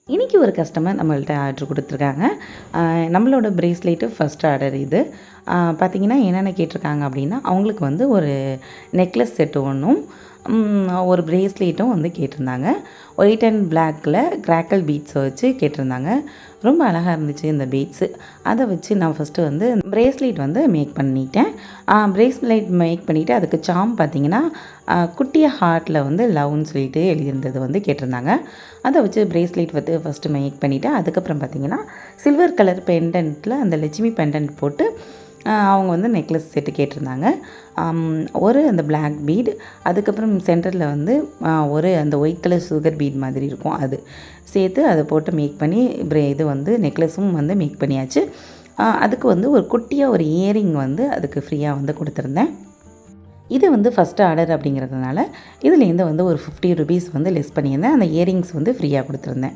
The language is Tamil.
இன்றைக்கி ஒரு கஸ்டமர் நம்மள்ட்ட ஆர்டர் கொடுத்துருக்காங்க. நம்மளோட பிரேஸ்லெட்டு ஃபஸ்ட் ஆர்டர் இது. பார்த்திங்கன்னா என்னென்ன கேட்டிருக்காங்க அப்படின்னா, அவங்களுக்கு வந்து ஒரு நெக்லஸ் செட்டு ஒன்றும், ஒரு பிரேஸ்லெட்டும் வந்து கேட்டிருந்தாங்க. ஒயிட் அண்ட் பிளாக்கில் கிராக்கல் பீட்ஸை வச்சு கேட்டிருந்தாங்க. ரொம்ப அழகாக இருந்துச்சு இந்த பீட்ஸு. அதை வச்சு நான் ஃபஸ்ட்டு வந்து பிரேஸ்லெட் வந்து மேக் பண்ணிட்டேன். பிரேஸ்லெட் மேக் பண்ணிவிட்டு அதுக்கு சார்ம் பார்த்திங்கன்னா, குட்டிய ஹார்ட்டில் வந்து லவ்ன்னு சொல்லிட்டு எழுதியிருந்தது வந்து கேட்டிருந்தாங்க. அதை வச்சு பிரேஸ்லெட் வந்து ஃபஸ்ட்டு மேக் பண்ணிவிட்டேன். அதுக்கப்புறம் பார்த்திங்கன்னா, சில்வர் கலர் பெண்டன்ட்டில் அந்த லட்சுமி பெண்டன்ட் போட்டு அவங்க வந்து நெக்லஸ் செட்டு கேட்டிருந்தாங்க. ஒரு அந்த பிளாக் பீட், அதுக்கப்புறம் சென்டரில் வந்து ஒரு அந்த ஒயிட் கலர் சுகர் பீட் மாதிரி இருக்கும், அது சேர்த்து அதை போட்டு மேக் பண்ணி இது வந்து நெக்லஸும் வந்து மேக் பண்ணியாச்சு. அதுக்கு வந்து ஒரு குட்டியாக ஒரு இயரிங் வந்து அதுக்கு ஃப்ரீயாக வந்து கொடுத்துருந்தேன். இது வந்து ஃபஸ்ட்டு ஆர்டர் அப்படிங்கிறதுனால இதுலேருந்து வந்து ஒரு ₹50 வந்து லெஸ் பண்ணியிருந்தேன். அந்த இயரிங்ஸ் வந்து ஃப்ரீயாக கொடுத்துருந்தேன்.